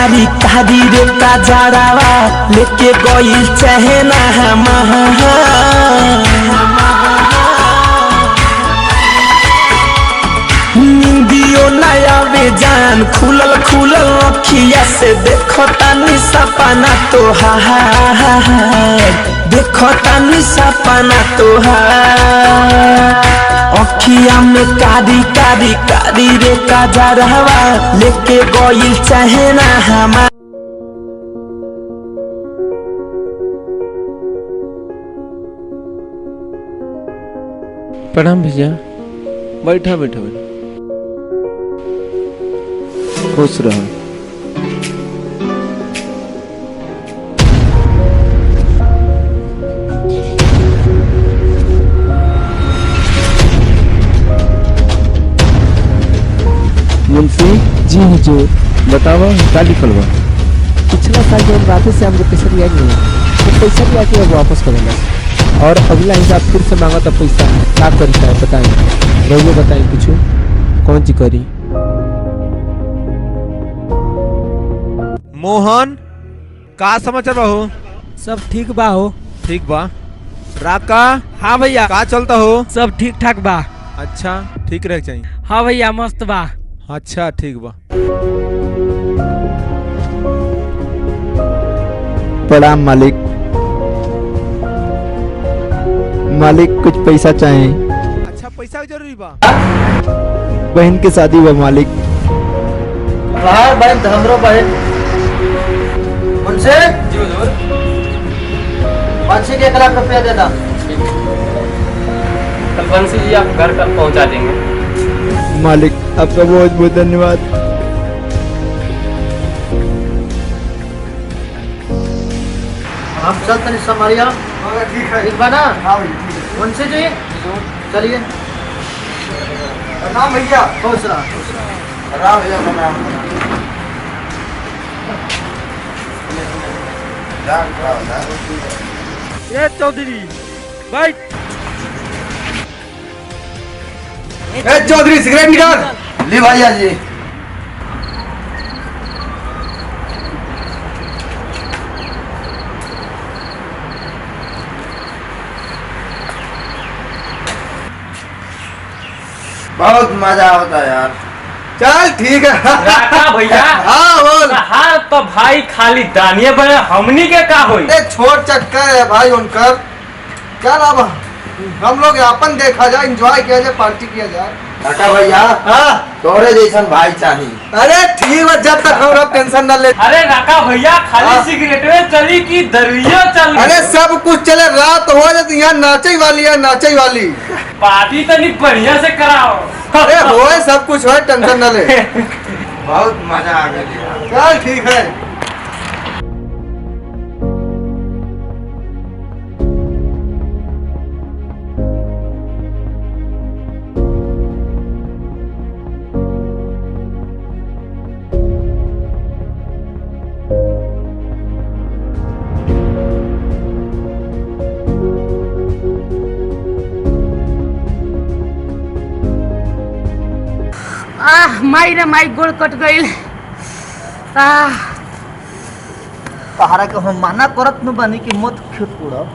कारी कारी रे कजरावा लेके गइल चहना निंदियो नया बेजान खुलल खुलल अखिया से देखो तानी सपना तोहार देखो तानी सपना तोहार अखिया में कारी कारी कारी रे कजरावा लेके गइल चहना हमार। प्रणाम भैया। बैठा बैठा बैठा। खुश रहो। मुंशी जी हुजूर। बताओ क्या लिखल बा? पिछला साल जो हम रात से हमको पैसा दिया नहीं है तो पैसा भी आके अब वापस करेंगे और अगला हिसाब फिर से मांगा तो पैसा क्या करता है बताएं। रहिए बताएं कुछ कौन सी करी। मोहन का समाचार बा हो? सब ठीक बा हो। ठीक बा। राका हाँ भैया का चलता हो? सब ठीक ठाक बा। अच्छा ठीक रहे चाहिए। हाँ भैया मस्त बा। अच्छा ठीक बा। प्रणाम मालिक। मालिक कुछ पैसा चाहिए। अच्छा पैसा की जरूरी बा? बहन की शादी बा मालिक। बहन हमरो बहन मुंशी जी हुजूर बंसी के 1 लाख रुपया देना। कल बंसी जी आप घर तक पहुंचा देंगे। मालिक आपका बहुत बहुत धन्यवाद। हम चलते नहीं समारिया। ठीक है ठीक बना। मुंशी जी चलिए। प्रणाम भैया। खुश रहा राम भैया। प्रणाम। ये चौधरी बैठ। चौधरी सिगरेट निकाल। ली भैया जी। बहुत मजा होता है यार। चल ठीक है। राका भैया। हाँ बोल। हाँ तो भाई खाली दानिये बने हमनी के का होई? छोट चक्कर है भाई उनकर। क्या लाभ हम लोग अपन देखा जाए एंजॉय किया जाए पार्टी किया जाए। काका भैया तोरे जैसन भाई चाहिए। अरे ठीक है जब तक हम टेंशन न ले। अरे राका भैया खाली सिगरेट में चली की दरियो चल? अरे सब कुछ चले रात हो जाती यहाँ नाचे वाली है नाचे वाली। पार्टी तो नहीं बढ़िया से कराओ। अरे होए सब कुछ हो टेंशन न ले। बहुत मजा आ गया। चल ठीक है। माई रे माई गोड़ कट गई। तहरा के हम माना करत न बनी कि मत खेत उड़ब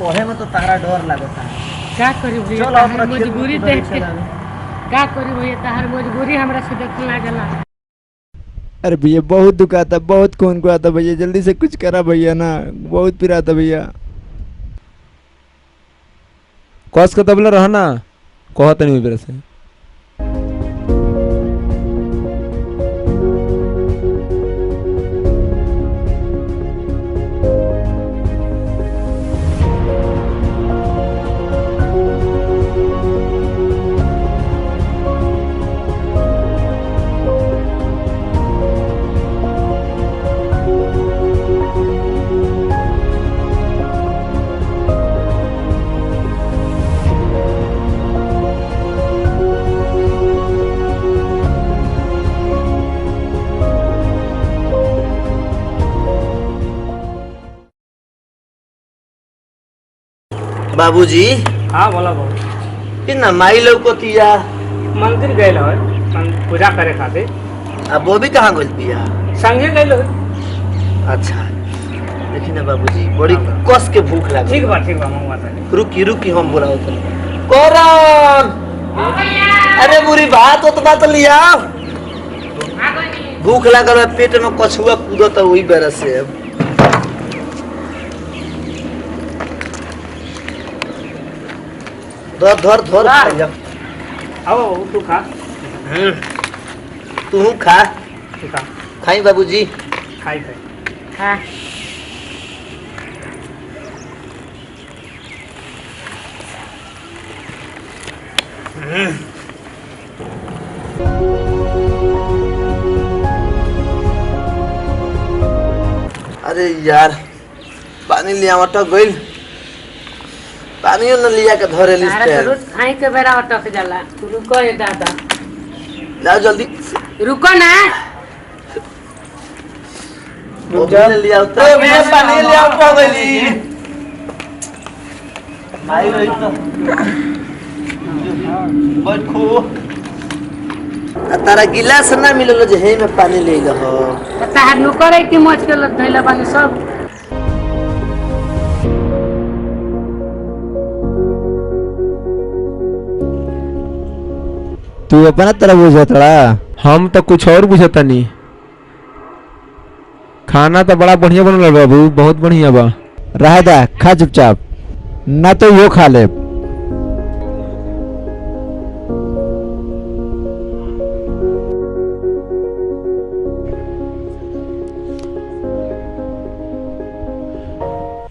पढ़े में तो तहरा डर लगता है। क्या करी भैया तहार मजबूरी देख के। क्या करी भैया तहार मजबूरी हमरा से देखे लागला। अरे भैया बहुत दुखाता बहुत खून को आता भैया जल्दी से कुछ करा भैया ना बहुत पिराता भैया। कस का तबला रहा ना कहत नहीं मेरे से। बाबूजी। हाँ बोला बाबू। कि ना माई लौकतिया मंदिर गए पूजा करे खातिर। अब वो भी कहाँ गइल बिया? संगे गइल हो। अच्छा देखी ना बाबूजी बड़ी कस के भूख लागल। ठीक बा मंगवा तानी। रुकी रुकी हम बुलाओ तो कौन? अरे बुरी बात तो बात लिया भूख लागल है पेट में कछुआ कूदत वही बेर से धर धर धर आओ तू खा। तू खा तू खा। खाई बाबूजी खाई खाई। हाँ अरे यार पानी लिया अटक गइल पानियो न लिया के धरे लिस पे रोज खाई के बेरा अटक जाला। तू रुको ये दादा लाओ जल्दी रुको ना। पानी लिया उतर मैं पानी लिया उतर गइली भाई रही तो बैठो तारा गिलास ना मिललो जे हे में पानी ले हो तार नु करे कि मच के धइला बानी सब। तू अपना तरह बुझतड़ा हम तो कुछ और बुझता नहीं। खाना तो बड़ा बढ़िया बनल बाबू बहुत बढ़िया बा। रह दा खा चुपचाप ना तो यो खा ले।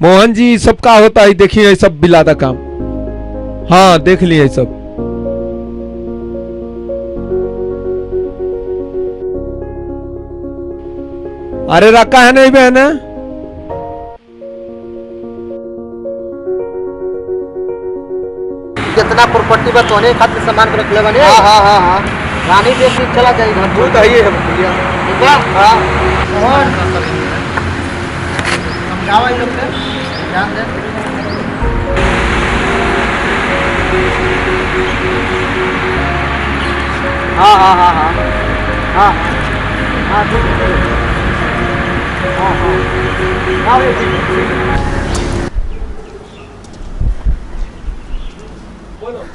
मोहन जी सब का होता है देखिए ये सब बिलाता काम। हाँ देख लिए सब। अरे रखा है नहीं बहन कितना प्रॉपर्टी बा तोने खातिर सामान के रखले बानी। हां रानी देश से चला जाई घर दूर कहिए हम भैया ठीक है। हां और समझाओ इन लोग से ध्यान दे। हां हां हां हां हां हां ठीक है। हां हां हां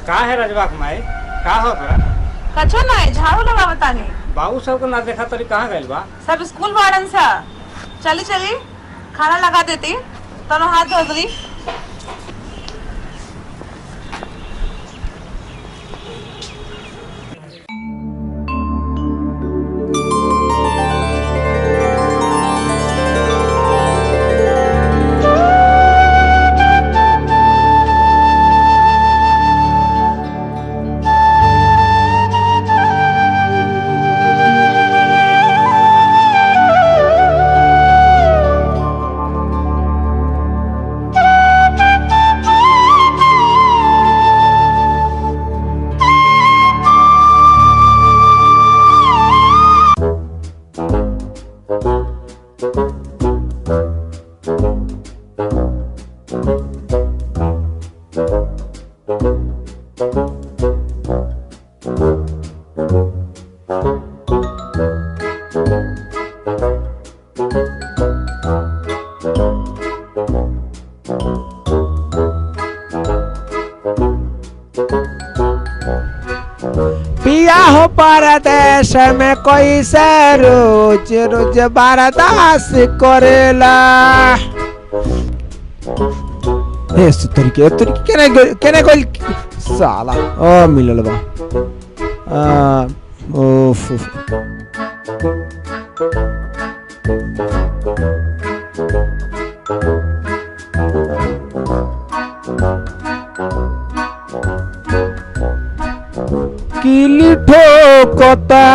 का है रजवा माई का हो तोरा? कछो नहीं झाड़ू लगावता नहीं। बाबू सब को ना देखा तरी कहाँ गइल बा? सब स्कूल वाड़न सा चली चली खाना लगा देती तनो हाथ धो दी। पिया हो परदेश में कोई से रोज रोज बर्दाश्त करेला। हे तरीके केने कोई साला ओ मिलल बा। ओफ किली ठोकता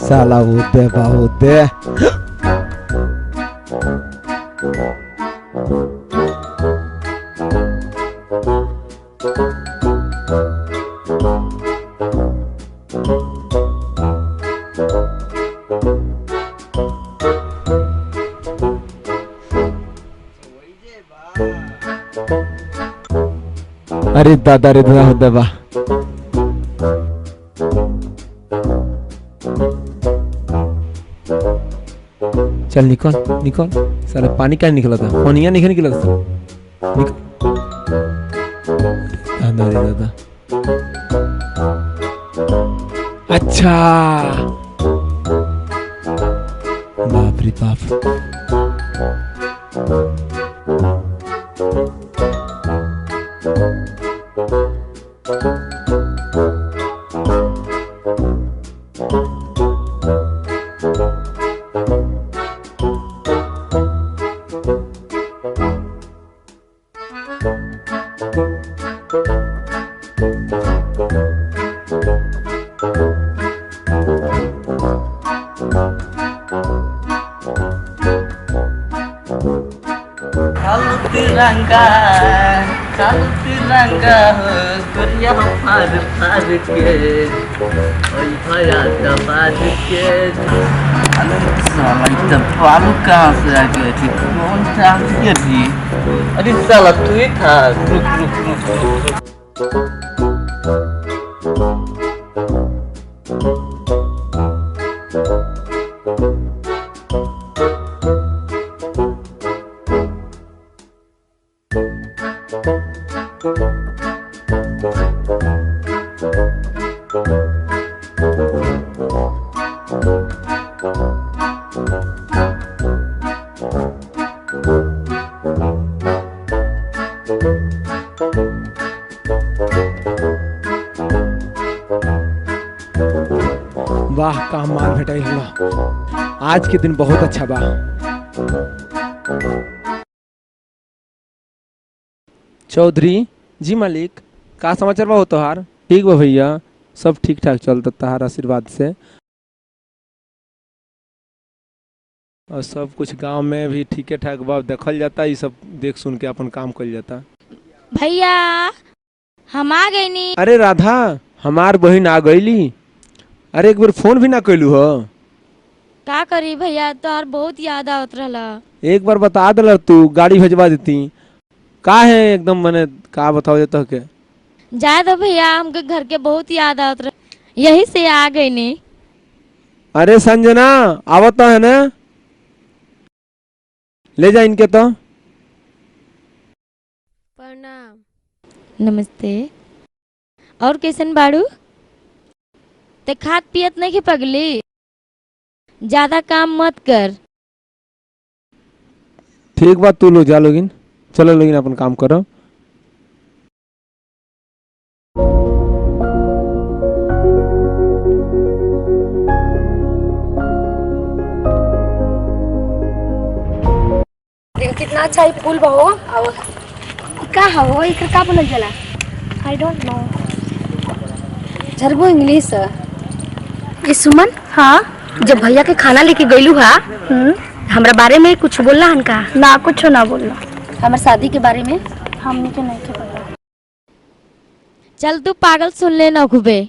साला होते बहुते अरे दादा रे दादा हो दबा। चल निकल निकल, साले पानी क्या निकला था, पानिया नहीं निकला था। निकल दादा रे दादा। अच्छा बाप रे बाप। कालू तिरंगा हो गोरिया फार फार के ओई भया दबाद के। अरे साला इतना बालू कहाँ से आ गया थी, कौन था ये भी? अरे साला तू ही था। रुक रुक रुक रुक। वाह का माल भेटाई हुआ, आज के दिन बहुत अच्छा बा। चौधरी जी मालिक, का समाचार बा हो तोहार? ठीक बा भैया, सब ठीक ठाक चलता तहार आशीर्वाद से। और सब कुछ गांव में भी ठीक ठाक बा, देखल जाता, ये सब देख सुन के अपन काम कल जाता। भैया हम आ गई नी। अरे राधा, हमार बहन आ गईली। अरे एक बार फोन भी ना कैलू हो। का करी भैया, तोहर बहुत याद आवत रहला। एक बार बता दल, तू गाड़ी भेजवा देती। का है एकदम मने का बताओ देता के? जाए दो भैया, हमके घर के बहुत याद आवत रह, यही से आ गई नी। अरे संजना आवत है ना, ले जा इनके तो। प्रणाम। नमस्ते। और कैसन बाड़ू? ते खात पियत नहीं पगली, ज्यादा काम मत कर। ठीक बात, तू लोग जा लोगिन, चलो लोगिन अपन काम करो। कितना अच्छा ही फूल बहो। और का हो इकर का बनल जाला? I don't know. झरबो इंग्लिश। ये सुमन, हाँ जब भैया के खाना लेके गईलू हा, हमरा बारे में कुछ बोलना हन का? ना कुछ ना बोलना। हमार शादी के बारे में हमने के नहीं के पता। चल तू पागल सुन ले ना खूबे।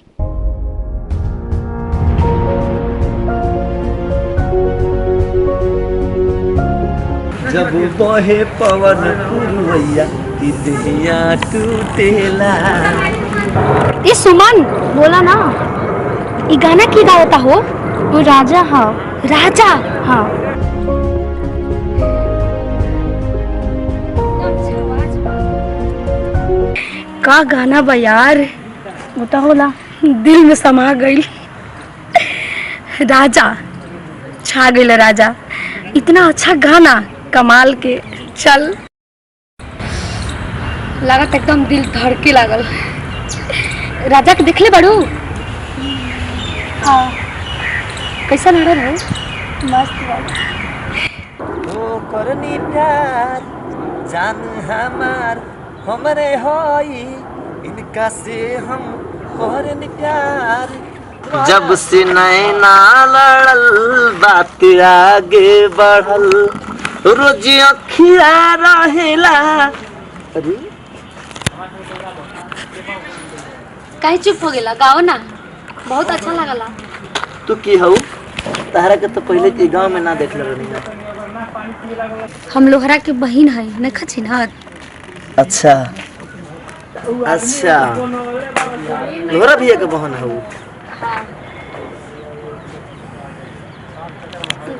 जब बहे पवन पुरवैया तितलियां टूटेला। ये सुमन बोला ना, ये गाना की गाता हो? वो राजा। हाँ राजा। हाँ का गाना बा यार, वो तो होला दिल में समा गई। राजा छा गई राजा, इतना अच्छा गाना, कमाल के। चल लागत एकदम दिल धड़के लागल। राजा के देखले बड़ू? हाँ कैसा लड़ रहे? मस्त ओ करनी प्यार जान हमार हमरे होई, इनका से हम करनी प्यार। जब से नैना लड़ल बात आगे बढ़ल, रोज अखिया रहेला। अरे कहीं चुप हो गया? गाओ ना, बहुत अच्छा लगला। तू की हऊ? तारा के तो पहले के गांव में ना देखले रहनी ना। हम लोहरा के बहन है न खचिनत। अच्छा अच्छा लोहरा भैया के बहन है वो।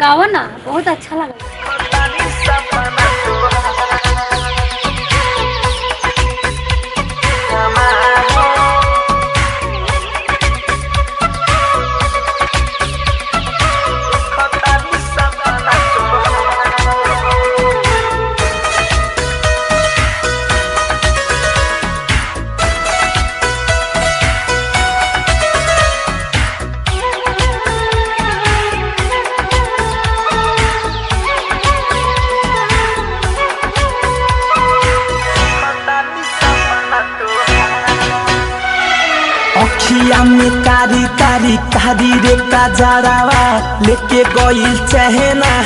गाओ ना, बहुत अच्छा लगा। अखिया में कारी कारी कारी रे काजरावा लेके गइल चहना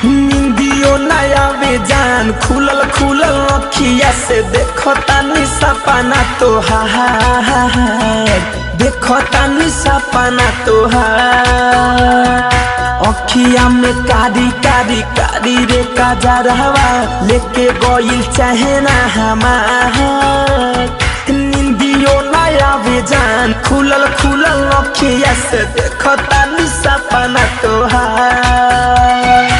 निंदियो नया बेजान खुलल खुलल अखिया से देखो तानी सपना तोहार, देखो तानी सपना तोहार। अखिया में कारी कारी कारी रे काजरावा लेके गइल चहना हमार निंदियो नया बेजान खुलल खुलल अखिया से देखो तानी सपना तोहार।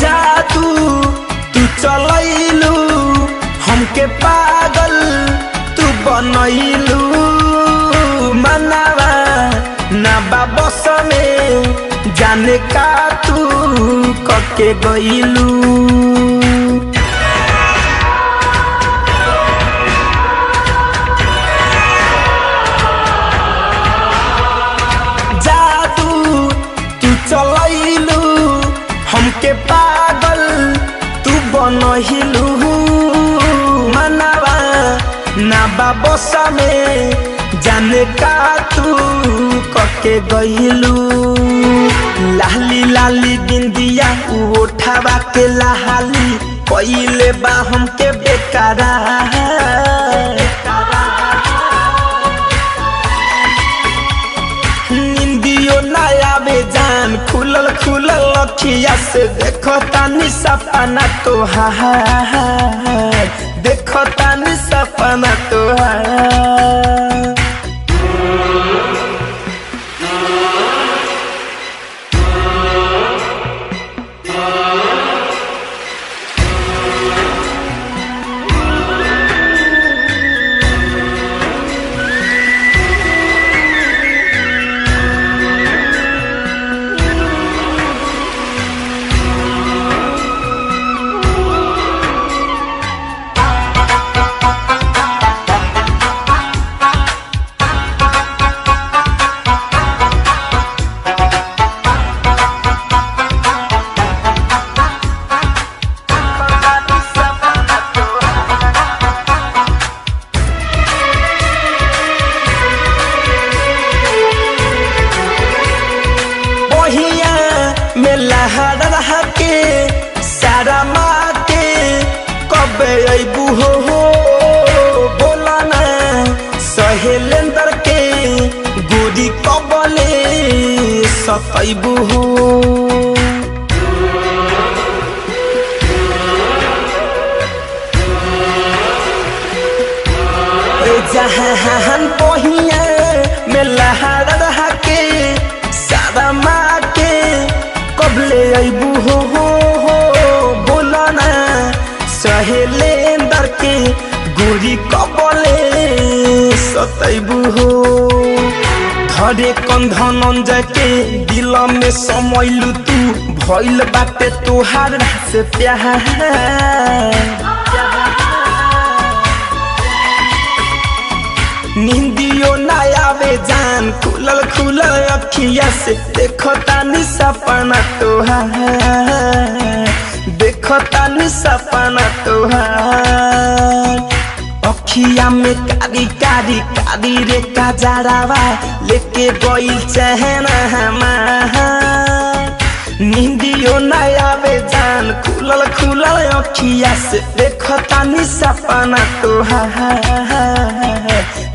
जादू तू चलैलू हमके पागल तू बनैलू मनावा ना बाबस में जाने का तू कके गइलू। जादू तू चलैलू हमके पागल तू बनहिलू मनावा ना बाबसा में जाने का तू कके गइलू। लाली लाली बिंदिया उठावा के लाली कइले बा हमके बेकारा निंदियो नया बेजान खुलल खुलल अखिया से देखो तानी सपना तोहार, देखो तानी सपना तोहार। सतैबू हो जहान पहिया में लहर रहा के सारा माँ के कबले अबू हो बोला ना सहेलेंदर के गोरी कबले सत सतैबू हो धरे कंधन जाके दिल में समैलू तू भइल बाटे तोहार से प्यार नींदियो ना आवे जान खुलल खुलल अखिया से देखो तानी सपना तोहार देखो तानी सपना तोहार अखिया में कारी कारी कारी रे कजरावा लेके गइल चहना हमार नींदियो ना आवे जान खुलल खुलल अखिया से देखो तानी सपना तोहार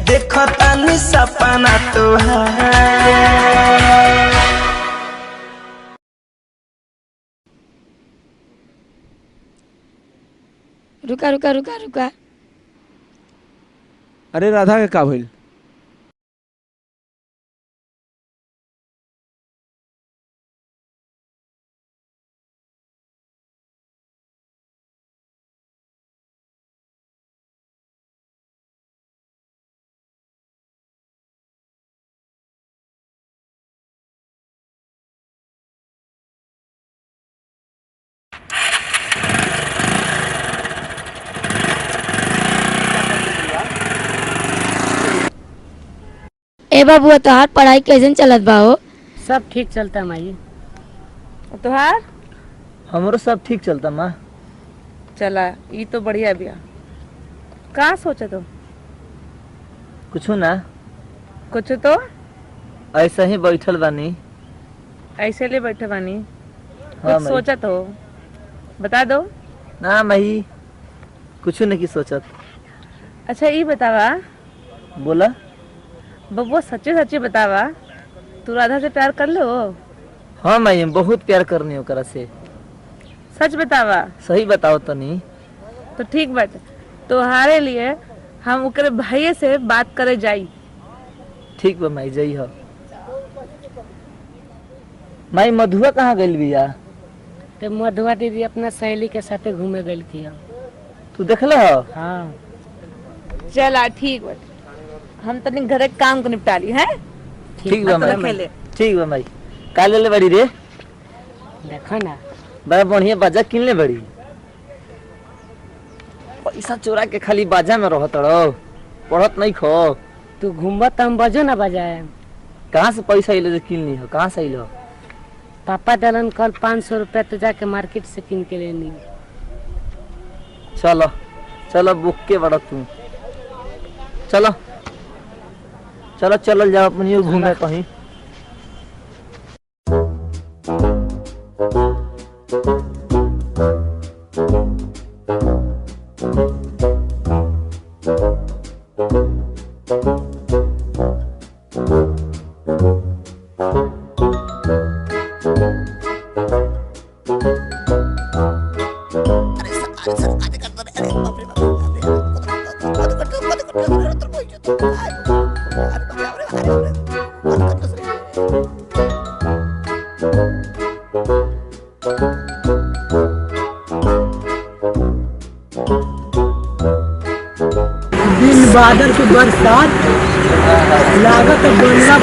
देखो तानी सपना तोहार। रुका रुका रुका रुका। अरे राधा के का भइल? ए बाबू तोहार पढ़ाई कैसे चलत बा हो? सब ठीक चलता माई। तोहार हमरो सब ठीक चलता माँ। चला ये तो बढ़िया बिया। कहाँ सोचा तो? कुछ ना, कुछ तो ऐसा ही बैठल बानी। ऐसे ले बैठे बानी? हाँ कुछ सोचा तो बता दो ना। मई कुछ नहीं की सोचत। अच्छा ये बतावा, बोला बबुआ सच्ची सच्ची बतावा, तू राधा से प्यार कर लो? हाँ मैं बहुत प्यार करनी हो करा से। सच बतावा। सही बताओ तो नहीं तो ठीक बात, तोहारे लिए हम उकरे भाई से बात करे जाई। ठीक बा माई, जई हो। माई मधुआ कहाँ गइल बिया? तो मधुआ दीदी अपना सहेली के साथे घूमे गई थी। तू देखले हो? हाँ। चला ठीक बात, हम तनी घरे काम को निपटा ली है। ठीक बा माई, ठीक बा माई। का ले बड़ी रे? देखो ना बड़ा बढ़िया बाजा किन ले बड़ी। पैसा चोरा के खाली बाजा में रहत रहो, पढ़त नहीं खो। तू घूमबा तो हम बजो ना बजाए। कहाँ से पैसा इले जो किन ली हो? कहाँ से इलो? पापा दलन कल 500 रुपया तो जाके मार्केट से किन के लेनी। चलो चलो बुक के बड़ा तू। चलो चलो चल जाओ अपनी घूमे कहीं। दिन बादल के बरसात लागत बंगला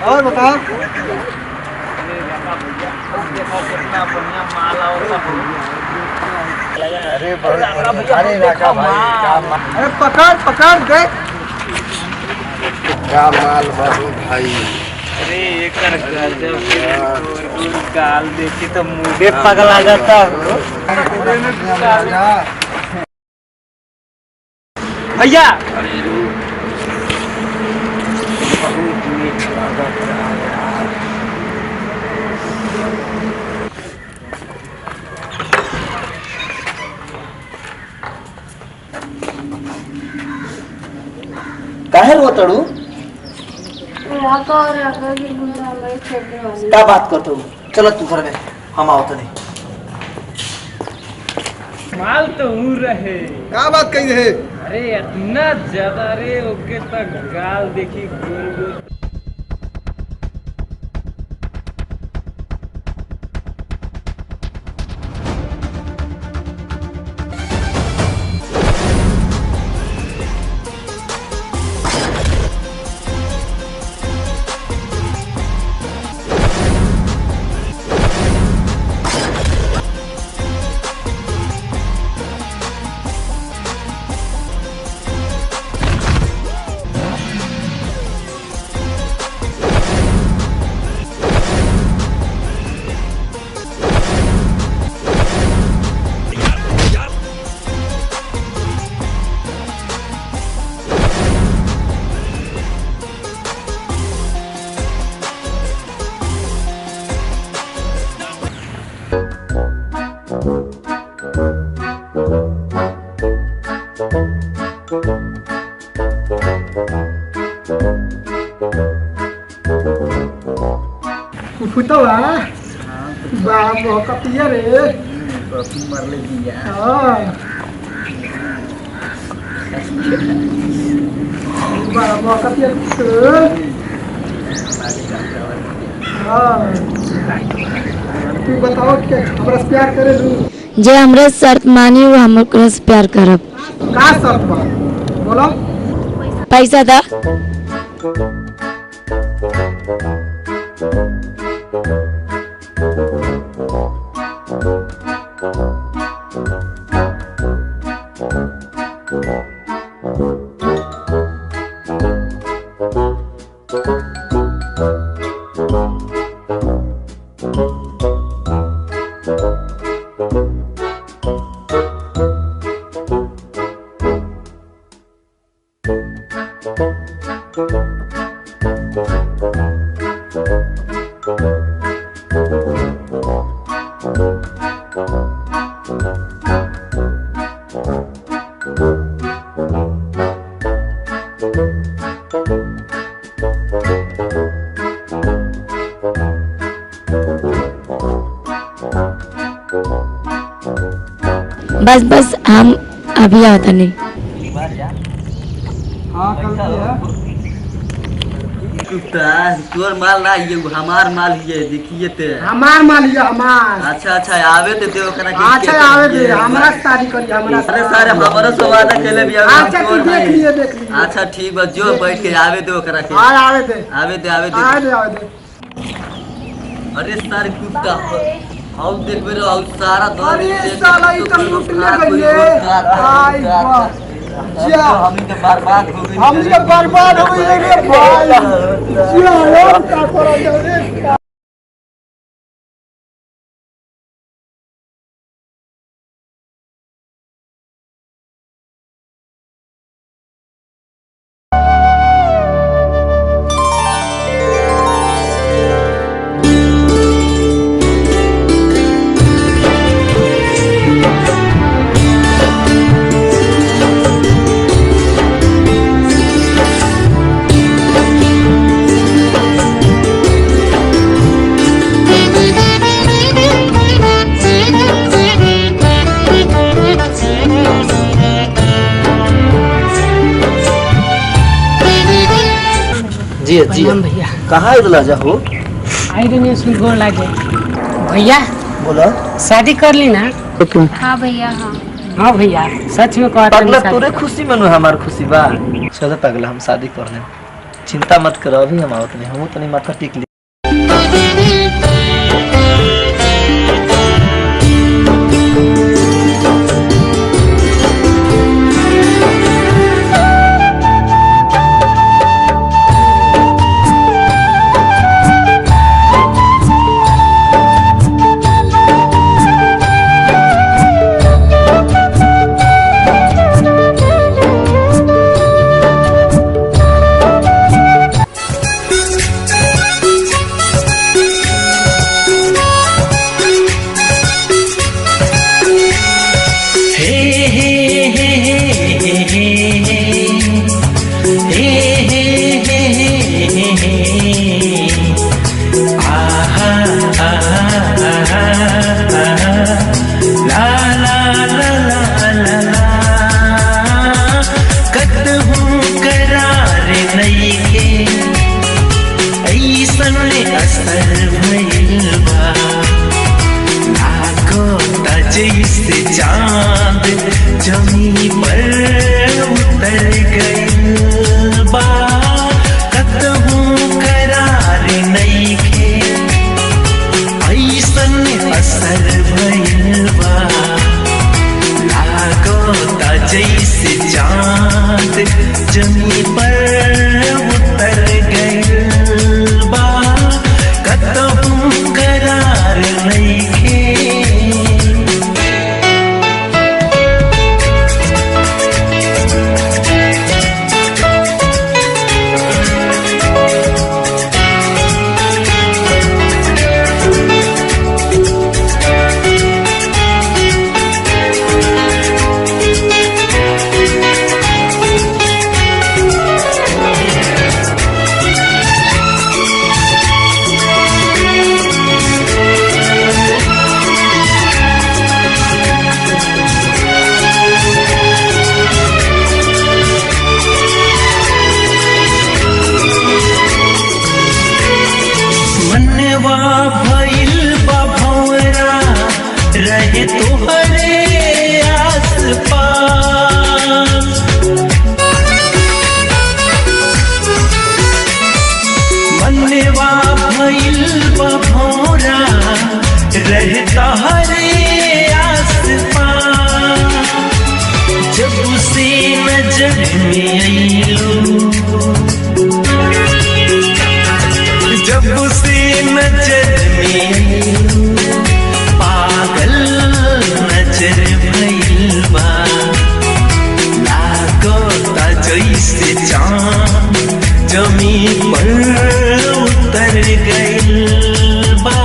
और बताओ अरे पकड़ पकड़ देख क्या माल बाबू भाई। अरे एकर गजब के गाल देखी तो मुझे पगला जाता। भैया काहे रो तड़ू? क्या बात करते हो? चलो तू घर में, हम आओ तो नहीं। माल तो हूँ रहे। क्या बात कही है? अरे इतना ज्यादा रे ओके तक गाल देखी गोल गोल। फुटवा बाप कपिया रे मर ले दिया बाप कपिया तू बताओ क्या हमरा से प्यार करे लू जे हमरे शर्त मानी वो हमरे से प्यार करब का शर्त बा बोलो पैसा दा बस बस हम अभी आता नहीं हां कुत्ता तोर माल ना ये हमार माल ये देखिए ते हमार माल ये हमार अच्छा अच्छा आवे ते देव कना के अच्छा आवे दे हमरा शादी करी हमरा अरे सारे हमारा से वादा केले भी अच्छा तू देख लिए अच्छा ठीक बा जो बैठ के आवे दे करा के हां आवे दे आवे दे अरे सारे कुत्ता आओ देख बेरो आओ सारा अरे साला ई तो लूट ले गए आई वाह जा हम के बर्बाद हो गई हम के बर्बाद हो गए रे भाई क्या यार क्या करो रे जी जी भैया कहाँ इधर जा हो आई रही उसमें गोर लागे भैया बोला शादी कर ली ना हाँ भैया हाँ हाँ भैया सच में पगला तोरे खुशी मनु हमार खुशी बा चलो पगला हम शादी कर ले चिंता मत करो अभी हम आवत नहीं हम तो नहीं माथा टिक ली चांद जमी पर उतर गई बा कतहूँ करार नइखे ऐसन असर भइल बा लागता जैसे चांद जमी पर उतर गई बा कतहूँ करार नइखे में अइलू जब से नजर में अइलू पागल नजर भइल बा लागता जैसे चाँद जमीन पर उतर गइल बा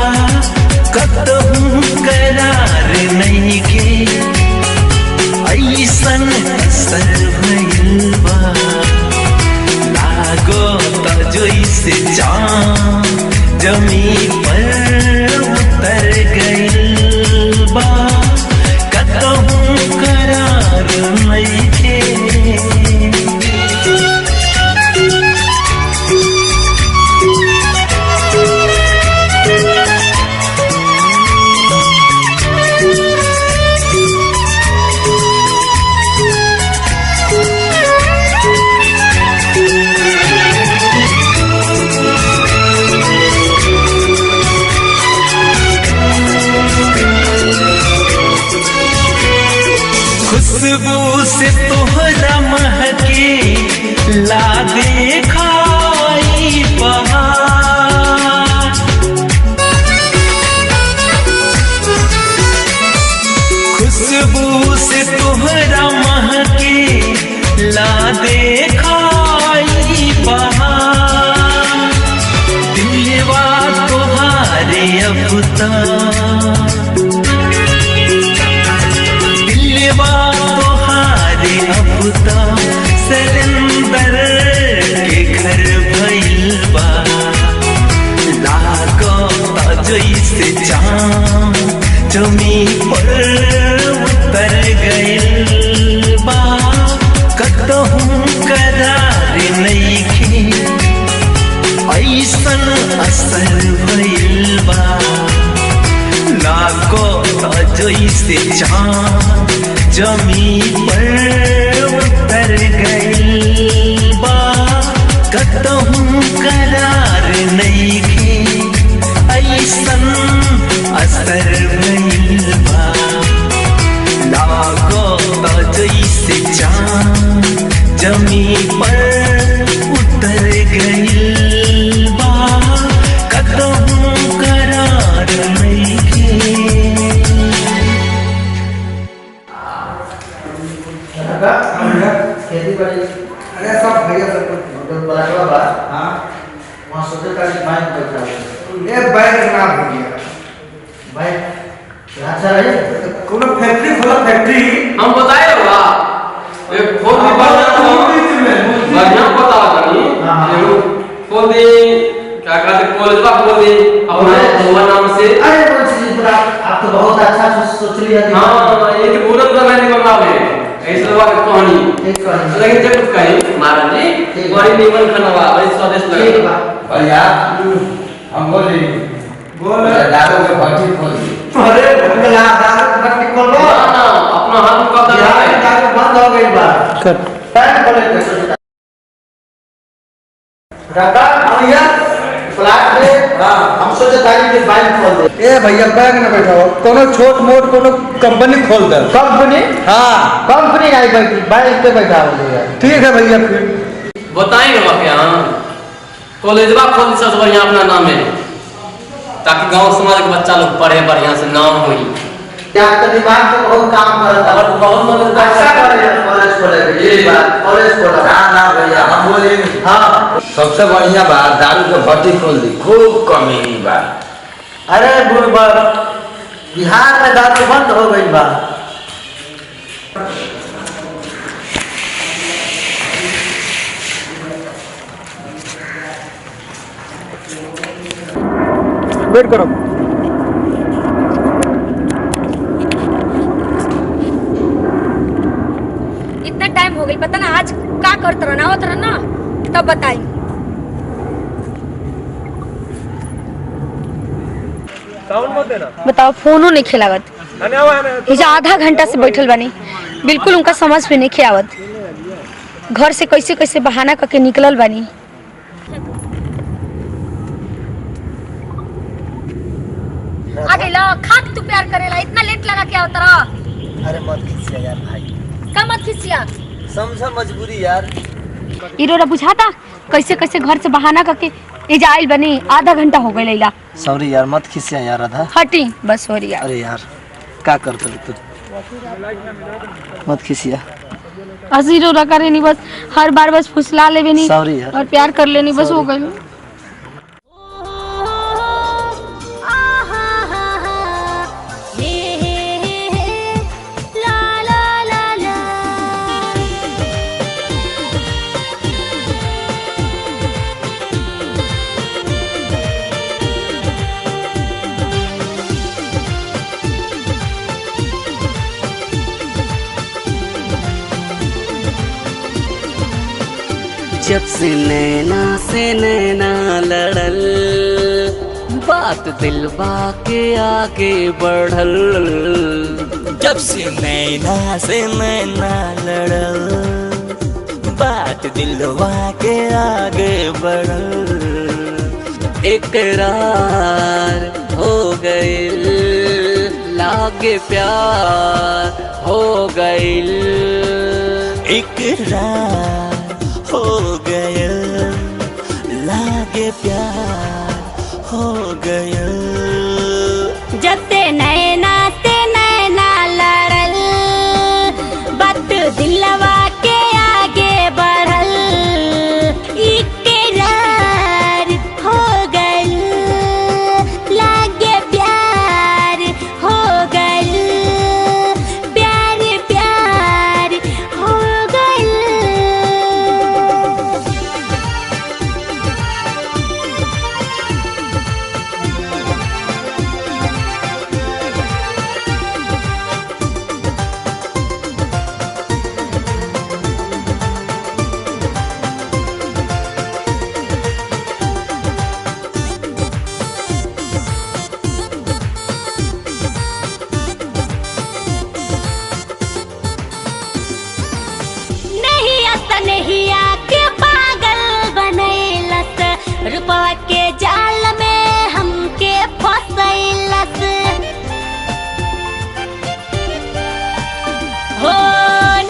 कतहु करार नइखे ऐसन असर भइल बा लागता जैसे चाँद जमीन पर उतर गइल बा कतहु करार नइखे खुशबू से तोहरा महके लागे खाई बहार खुशबू से तोहरा महके लागे खाई बहार दिलवा तोहारे अब तोहारे अब सरेंदर के घर भइल बा लागता जैसे चाँद जमीन पर उतर गइल बा कतहु करार नइखे ऐसन असर भइल बा लागता जैसे चाँद जमीन पर उतर गइल बा कतहु करार नइखे ऐसन असर भइल बा लागता जैसे चाँद जमीन पर उतर गइल बा कतहु करार नइखे खेती बाड़ी अरे सब भैया सब बड़ा बा हां वहां सोचे का बाइक बैठा है ये बाइक ना हो गया बाइक अच्छा रही कोनो फैक्ट्री खोला फैक्ट्री हम बताए होगा एक खोल दी बढ़िया पता लगा खोल दी क्या कहते कॉलेज का खोल दी अपने नाम से अरे कोई चीज आप तो बहुत अच्छा सोच लिया हां ये पूरा मैंने करना है ऐसा बात कहानी लेकिन जब कुछ कहीं महाराज जी बड़ी निमन खाना बड़ी स्वादिष्ट लगे भैया हम बोले बोल दारू के भट्टी खोल दी अरे भगला दारू के भट्टी खोल दो ना अपना हाथ का दारू बंद हो गई बा कर पैन खोले दादा भैया फ्लैट में हां हम सोचे था कि बाइक खोल दे ए भैया बैग में बैठा हो कोनो छोट मोट कोनो कंपनी खोल दे कंपनी हां कंपनी नहीं बैठी बाइक पे बैठा हो यार ठीक है भैया फिर बताएंगे बाप यहां कॉलेजवा खोल दी सबसे बढ़िया अपना नाम है ताकि गांव समाज के बच्चा लोग पढ़े बढ़िया से नाम होई क्या आपका दिमाग तो बहुत काम करता है और बहुत मदद अच्छा कर रहे हैं कॉलेज खोले ये बात कॉलेज खोला हां ना भैया हम बोले हां सबसे बढ़िया बात दारू के भट्टी खोल दी खूब कमी बा अरे बुढ़बा बिहार में दारू बंद हो गई बा वेट करो इतना टाइम हो गई पता ना आज का करत रहना होत रहना तब बताई साउंड मत देना बताओ फोनो नहीं खिलावत इजा आधा घंटा से बैठल बानी बिल्कुल उनका समझ में नहीं खियावत घर से कैसे कैसे बहाना करके निकलल बानी आ गइला खाक तू प्यार करेला इतना लेट लगा क्या उतरा अरे मत खींचिया यार भाई का मत खिसिया समझा मजबूरी यार। इरोरा बुझाता कैसे कैसे घर से बहाना करके ये जाइल बनी आधा घंटा हो गई लैला। सॉरी यार मत खिसिया यार आधा। हटी बस सॉरी यार। अरे यार क्या करते तू मत खिसिया। हंसी रोरा करे नहीं बस हर बार बस फुसला ले नहीं सॉरी यार और प्यार कर लेनी बस हो गई। जब से नैना लड़ल बात दिलवा के आगे बढ़ल। जब से नैना लड़ल बात दिलवा के आगे बढ़ल। इकरार हो गइल लागे प्यार हो गइल। इकरार हो गया लागे प्यार हो गया। जब से नैना लड़ल बात दिलवा के आगे बढ़ल। इकरार हो गइल लागे प्यार हो गइल। प्यार प्यार हो गइल। नहीं आके पागल बनैलस रुपवा के जाल में हमके फसैलस। हो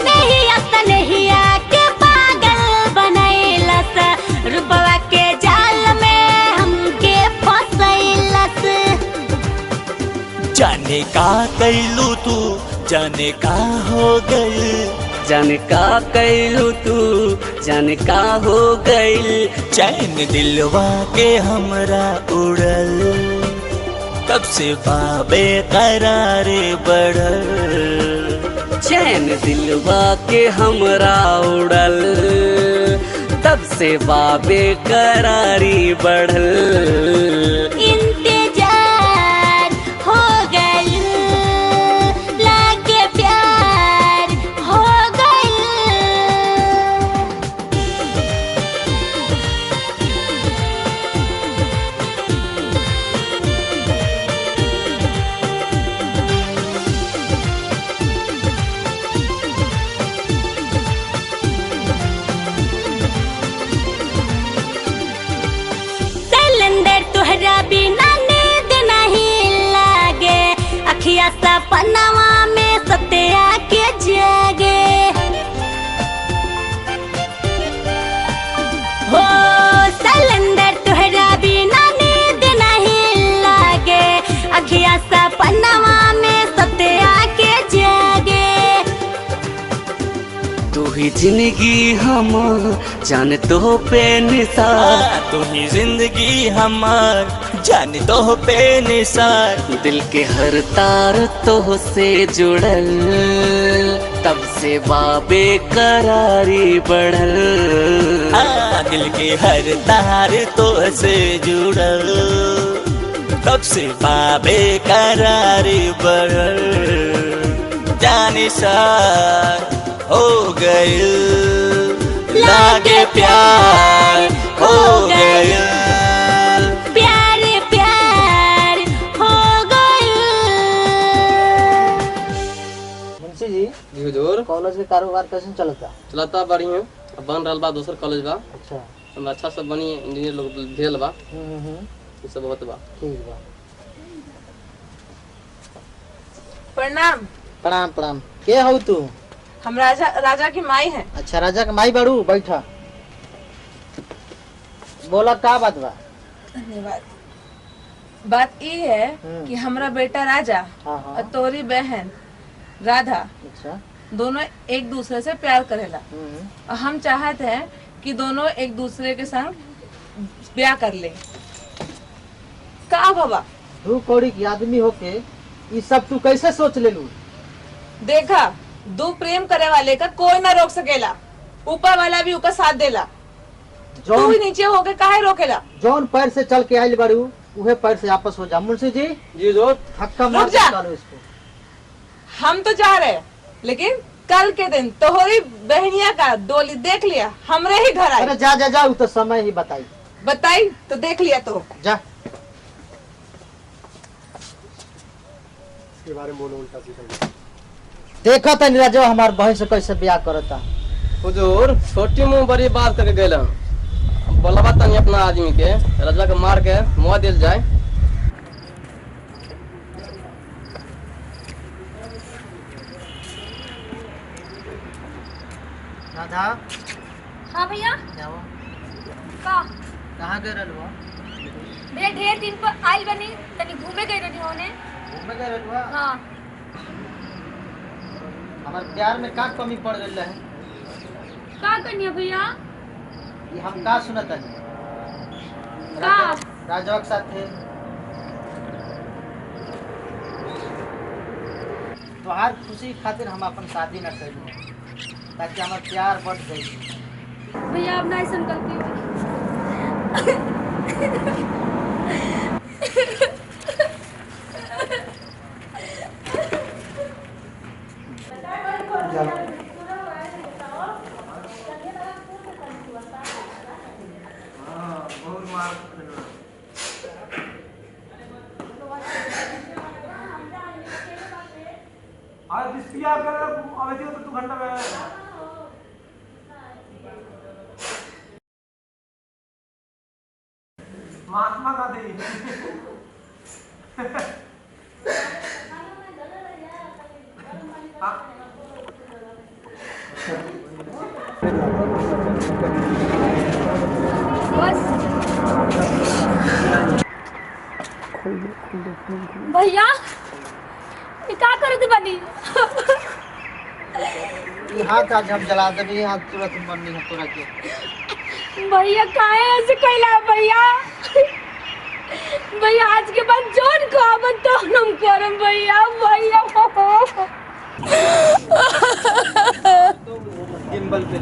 नहीं आके पागल बनैलस रुपवा के जाल में हमके फसैलस। जाने का कैलू तू जाने का हो गई। जाने का कैलू तू जाने का हो गइल। चैन दिलवा के हमरा उड़ल तब से बाबे करारे बढ़ल। चैन दिलवा के हमरा उड़ल तब से बाबे करारी बढ़ल। इंतजार हो गइल लागे प्यार हो गइल। सिलेंडर तुहरा बिना नींद नहीं लागे। अखिया सपनवा में सत्या के जागे। हो सिलेंडर तुहरा बिना नींद नहीं लागे। अखिया सपनवा में सत्या के जागे। तू ही जिंदगी हम जान तो पे निसार। तू ही जिंदगी हमार जान तो पे निसार। दिल के हर तार तो से जुड़ल तब से बाबे करारी बढ़ल। दिल के हर तार तो से जुड़ल तब से बाबे करारी बढ़ल। जाने सार हो गए लागे प्यार हो गया। प्यार प्यार हो गइल। मुंशी जी हुजूर कॉलेज के कारोबार कैसे चलता बढ़िया। अब बन रहा बा दूसर कॉलेज बा। अच्छा हम अच्छा सब बनी इंजीनियर लोग भेल बा। ये सब बहुत बा। ठीक बा। प्रणाम प्रणाम प्रणाम। के हो तू? हम राजा की माई हैं। अच्छा राजा के माई बाड़ू, बैठा। बोला का बात बा? धन्यवाद। बात ये है कि हमारा बेटा राजा और तोरी बहन राधा दोनों एक दूसरे से प्यार करेला और हम चाहते हैं कि दोनों एक दूसरे के संग ब्याह कर ले। का बाबा तू कौड़ी की आदमी होके ये सब तू कैसे सोच ले लू? देखा, दो प्रेम करे वाले का कोई ना रोक सकेला, ऊपर वाला भी उनका साथ देला। तू ही नीचे होके काहे रोकेला? जौन पैर से चल के आइल बाड़ू उहे पैर से वापस हो जा। मुंशी जी जी जो धक्का मार के निकालो इसको। हम तो जा रहे, लेकिन कल के दिन तोहरी बहनिया का डोली देख लिया, हमरे ही घर आई। अरे जा जा जा, तो समय ही बताई तो देख लिया तो जा। के बारे में बोलो उल्टा सीधा। देखा था राजा हमार बहन से कैसे ब्याह करता। हुजूर छोटी मुंह बड़ी बात करके गए बोलबा तनी अपना आदमी के राजा के मार के मुआ दिल जाए। राधा। हाँ भैया। का कहाँ गए रहलुआ? भैया ढेर दिन पर आइल बनी, तनी घूमे गए रही होने। घूमे गए रहलुआ? हाँ। हमार प्यार में का कमी पड़ गई है? का करनी है भैया? ये हम का सुनत है? राजा के साथ थे तोहार खुशी खातिर हम अपन शादी न करी ताकि हमार प्यार बढ़ जाए। भैया अब ना ऐसा गलती हुई। आज दिस्तिया कर अवधि हो तो 2 घंटा में महात्मा गांधी। भैया ये का करे थे बनी? ये हाथ आज हम जला देबे, हाथ तुरंत मरनी है तोरा के। भैया काहे ऐसे कहला भैया? भैया आज के बाद जोन को आबत तो हम करम भैया। भैया गिम्बल पे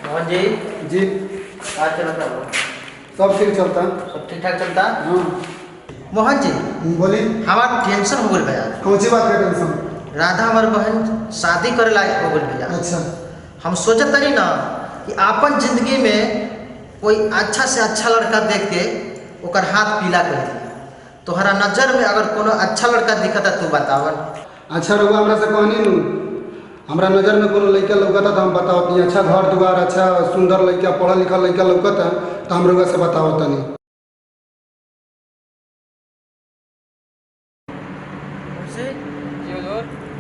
मोहन जी। जी आज चलता हो? सब ठीक चलता? सब ठीक ठाक चलता? हाँ। मोहन जी बोली। हमारा टेंशन हो गई भैया। कौन सी बात का टेंशन? राधा हमारे बहन शादी करे लायक हो गई भैया। अच्छा। हम सोचत नहीं ना कि अपन जिंदगी में कोई अच्छा से अच्छा लड़का देख के ओकर हाथ पीला कर दिया। तोहरा नजर में अगर कोनो अच्छा लड़का दिखता तू बतावन। अच्छा रहुआ हमरा से कहनी नू, हमरा नजर में कोनो लड़का लौकता तो हम बताओ कि अच्छा घर दुआर, अच्छा सुंदर लड़का, पढ़ा लिखा लड़का लौकता तो हम रहुआ से बताओ तनी।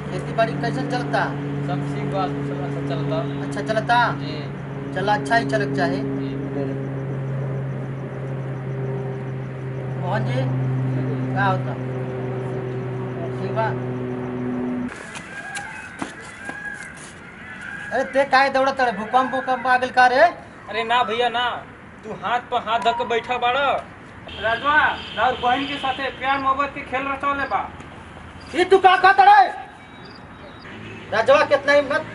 खेती बाड़ी कैसे चलता? सब ठीक बात चलता। अच्छा चलता? जी। चला अच्छा ही चलक चाहे। मोहन जी क्या होता? ठीक बा। अरे ते काहे दौड़त रे? भूकंप आ गेल का रे? अरे ना भैया ना, तू हाथ पर हाथ धक बैठा बाड़ा। राजवा और बहन के साथे प्यार मोहब्बत के खेल रचौले बा। ये तू का कहत रे? राजवा कितना हिम्मत?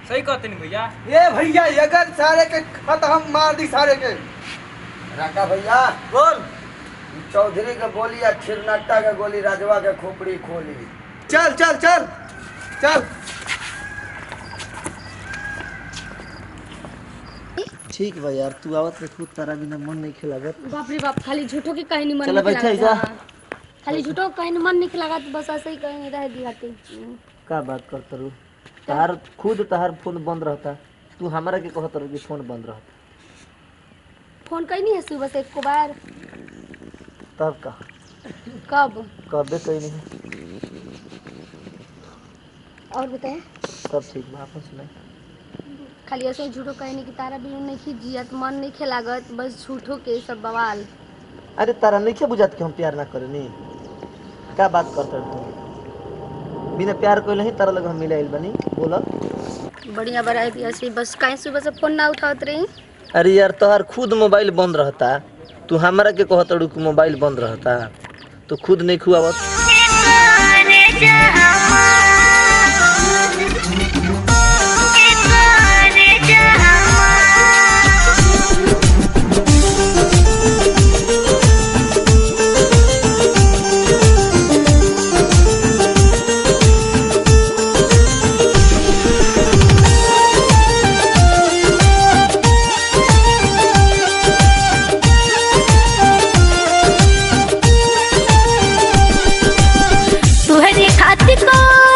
सही कहते नहीं भैया। ये भैया अगर सारे के खत्म मार दी सारे के। राका भैया बोल। चौधरी के बोली या खिरनट्टा के गोली राजवा के खोपड़ी खोली। चल चल चल चल। ठीक बा यार, तू आवत रे खुद तारा बिना मन नहीं खिलागत। बाप रे बाप, खाली झूठो की कहीं मन चल नहीं बैठा खिलागत। जा। खाली झूठो कहीं मन नहीं खिलागत, बस ऐसे ही कहीं रह दियाते। का बात करत रू? तहार खुद तहार फोन बंद रहता, तू हमरा के कहत रू कि फोन बंद रहता। फोन कहीं नहीं है सुबह से एक बार। तब का कब? कबे कहीं नहीं। और बताए? सब ठीक बा, आपन सुनाई। खाली ऐसे झूठो कहने की तारा भी नहीं खी जियत, मन नहीं खिलागत, बस झूठो के सब बवाल। अरे तारा नहीं क्या बुझात कि हम प्यार ना करेनी? क्या बात करते तू? बिना प्यार कोई नहीं तारा लग हम मिलाइल बनी। बोला बढ़िया बड़ा है ऐसे, बस कहीं सुबह से फोन ना उठावत रही। अरे यार तोहार खुद मोबाइल बंद रहता, तू हमरा के कहत रू कि मोबाइल बंद रहता, तो खुद नहीं खुआवत। तुहरी खातिर को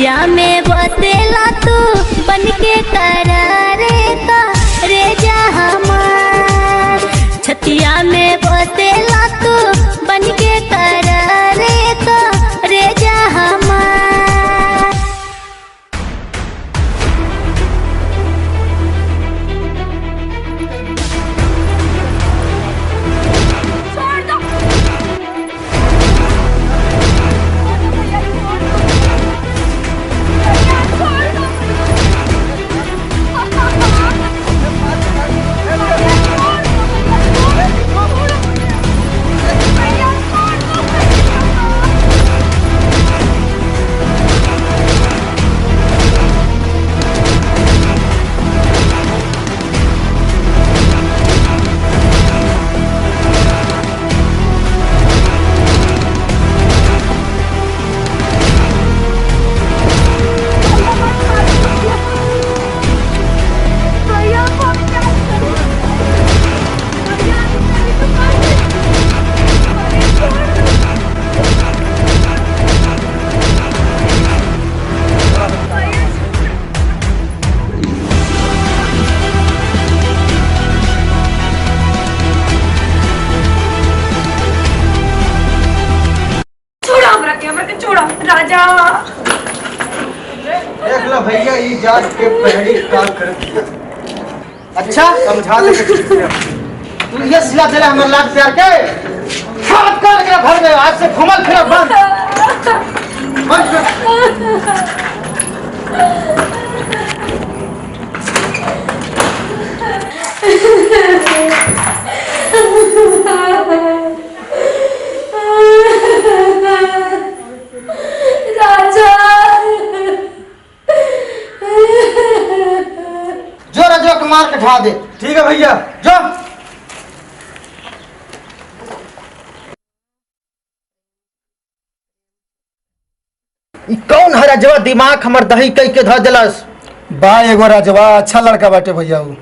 छतिया में बसेला तू बन के करारे का रे जा हमार। छतिया में बसेला तू बन के करारे का रे जा हमार। देख लो भैया ये जात के पहली काम कर दिया। अच्छा समझा दे तू ये सिला दिला हमर लाख प्यार के साथ कर के घर में आज से घुमल फिर बंद बंद जो रजो के मार के ढा दे। ठीक है भैया जो। कौन है रजवा दिमाग हमर दही कई के ध दिलस। बा एगो राजवा अच्छा लड़का बाटे भैया उ।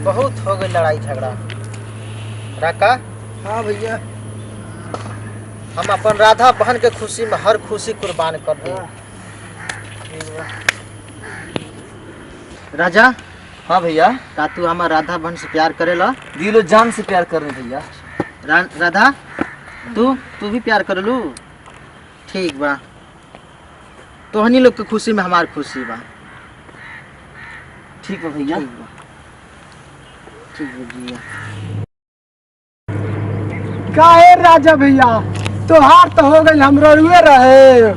बहुत हो गई लड़ाई झगड़ा। राका हाँ भैया, हम अपन राधा बहन के खुशी में हर खुशी कुर्बान कर दे। राजा। हाँ भैया। का तू हमार राधा बहन से प्यार करेला? दिलो जान से प्यार कर रहे भैया। राधा तू भी प्यार कर लू? ठीक बा, तोहनी लोग के खुशी में हमार खुशी बा। ठीक है भैया। ठीक है भैया। काहे राजा भैया, तोहार तो हो गई, हम रुए रहे।